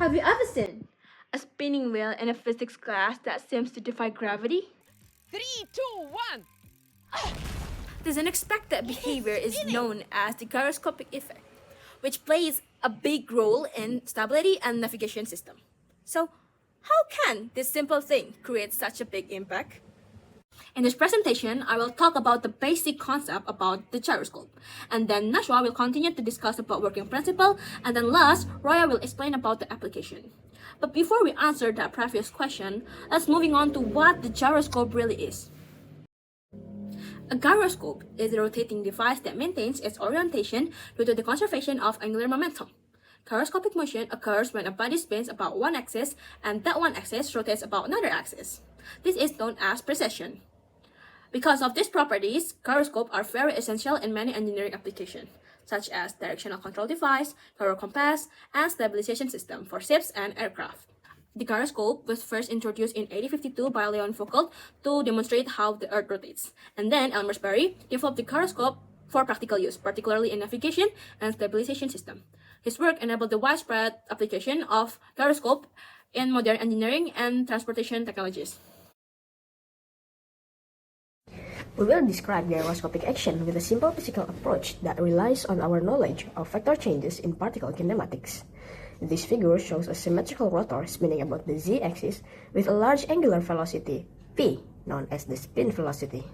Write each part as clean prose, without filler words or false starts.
Have you ever seen a spinning wheel in a physics class that seems to defy gravity? 3, 2, 1. This unexpected behavior is known as the gyroscopic effect, which plays a big role in stability and navigation system. So, how can this simple thing create such a big impact? In this presentation, I will talk about the basic concept about the gyroscope, and then Nasywa will continue to discuss about working principle, and then last, Raia will explain about the application. But before we answer that previous question, let's moving on to what the gyroscope really is. A gyroscope is a rotating device that maintains its orientation due to the conservation of angular momentum. Gyroscopic motion occurs when a body spins about one axis and that one axis rotates about another axis. This is known as precession. Because of these properties, gyroscopes are very essential in many engineering applications, such as directional control device, gyro compass, and stabilization system for ships and aircraft. The gyroscope was first introduced in 1852 by Leon Foucault to demonstrate how the Earth rotates, and then Elmer Sperry developed the gyroscope for practical use, particularly in navigation and stabilization system. His work enabled the widespread application of gyroscope in modern engineering and transportation technologies. We will describe gyroscopic action with a simple physical approach that relies on our knowledge of vector changes in particle kinematics. This figure shows a symmetrical rotor spinning about the z-axis with a large angular velocity, p, known as the spin velocity.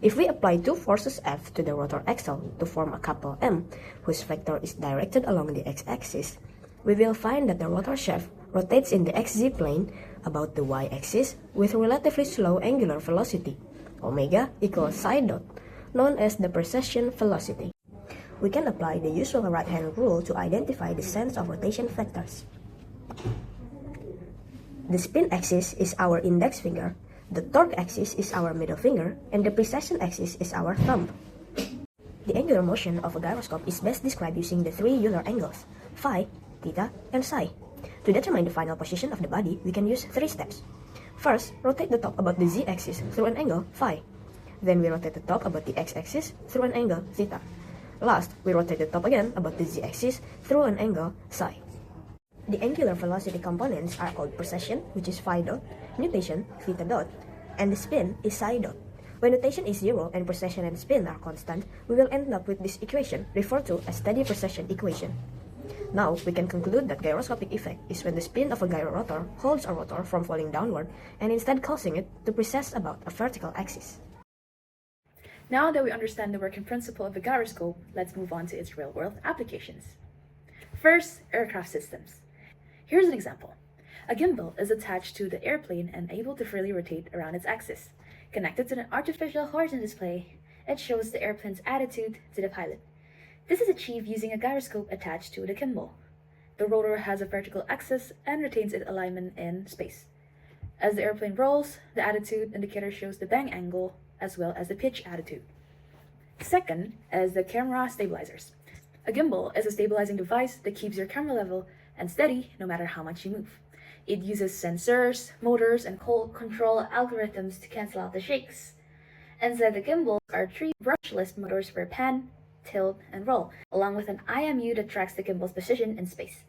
If we apply two forces F to the rotor axle to form a couple M, whose vector is directed along the x-axis, we will find that the rotor shaft rotates in the xz plane about the y-axis with relatively slow angular velocity, omega equals psi dot, known as the precession velocity. We can apply the usual right-hand rule to identify the sense of rotation vectors. The spin axis is our index finger, the torque axis is our middle finger, and the precession axis is our thumb. The angular motion of a gyroscope is best described using the three Euler angles, phi, theta, and psi. To determine the final position of the body, we can use three steps. First, rotate the top about the z-axis through an angle phi. Then we rotate the top about the x-axis through an angle theta. Last, we rotate the top again about the z-axis through an angle psi. The angular velocity components are called precession, which is phi dot, nutation, theta dot, and the spin is psi dot. When nutation is zero and precession and spin are constant, we will end up with this equation, referred to as steady precession equation. Now, we can conclude that gyroscopic effect is when the spin of a gyrorotor holds a rotor from falling downward and instead causing it to precess about a vertical axis. Now that we understand the working principle of the gyroscope, let's move on to its real-world applications. First, aircraft systems. Here's an example. A gimbal is attached to the airplane and able to freely rotate around its axis. Connected to an artificial horizon display, it shows the airplane's attitude to the pilot. This is achieved using a gyroscope attached to the gimbal. The rotor has a vertical axis and retains its alignment in space. As the airplane rolls, the attitude indicator shows the bang angle as well as the pitch attitude. Second is the camera stabilizers. A gimbal is a stabilizing device that keeps your camera level and steady no matter how much you move. It uses sensors, motors, and control algorithms to cancel out the shakes. Inside the gimbal are three brushless motors for pan, tilt, and roll, along with an IMU that tracks the gimbal's position in space.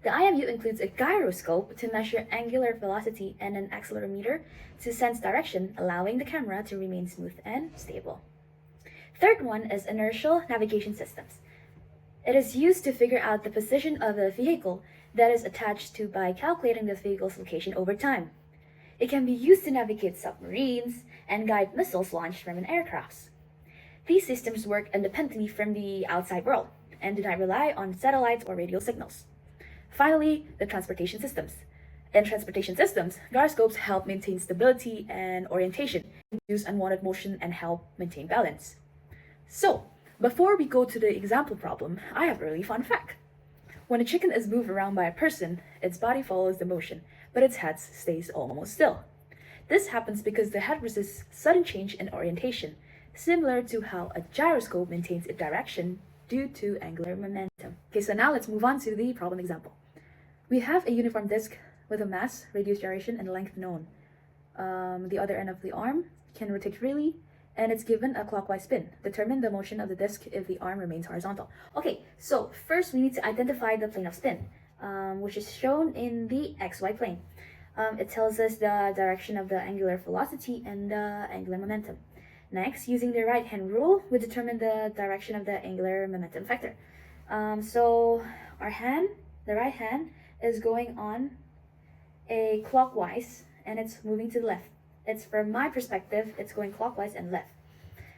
The IMU includes a gyroscope to measure angular velocity and an accelerometer to sense direction, allowing the camera to remain smooth and stable. Third one is inertial navigation systems. It is used to figure out the position of a vehicle that is attached to by calculating the vehicle's location over time. It can be used to navigate submarines and guide missiles launched from an aircraft. These systems work independently from the outside world and do not rely on satellites or radio signals. Finally, the transportation systems. In transportation systems, gyroscopes help maintain stability and orientation, reduce unwanted motion, and help maintain balance. So, before we go to the example problem, I have a really fun fact. When a chicken is moved around by a person, its body follows the motion, but its head stays almost still. This happens because the head resists sudden change in orientation, similar to how a gyroscope maintains its direction due to angular momentum. Okay, so now let's move on to the problem example. We have a uniform disc with a mass, radius, gyration, and length known. The other end of the arm can rotate freely, and it's given a clockwise spin. Determine the motion of the disc if the arm remains horizontal. Okay, so first we need to identify the plane of spin. which is shown in the xy plane. It tells us the direction of the angular velocity and the angular momentum. Next, using the right-hand rule, we determine the direction of the angular momentum vector. So the right hand, is going on a clockwise, and it's moving to the left. It's from my perspective, it's going clockwise and left.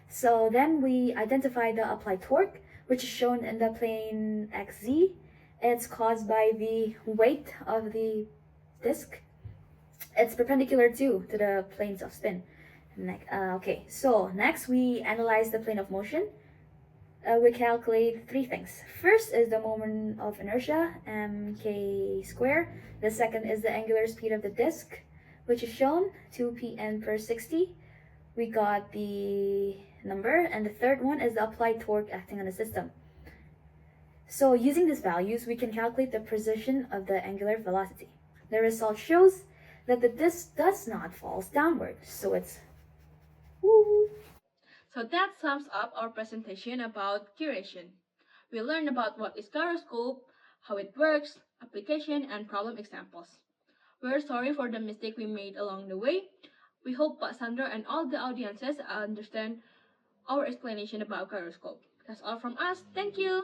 So then we identify the applied torque, which is shown in the plane xz. It's caused by the weight of the disk. It's perpendicular to the planes of spin. Okay, so next we analyze the plane of motion. We calculate three things. First is the moment of inertia, mk square. The second is the angular speed of the disk, which is shown 2pn per 60. We got the number. And the third one is the applied torque acting on the system. So using these values, we can calculate the precision of the angular velocity. The result shows that the disk does not fall downward, so it's woo. So that sums up our presentation about curation. We learned about what is gyroscope, how it works, application, and problem examples. We're sorry for the mistake we made along the way. We hope Pak Sandra and all the audiences understand our explanation about gyroscope. That's all from us. Thank you.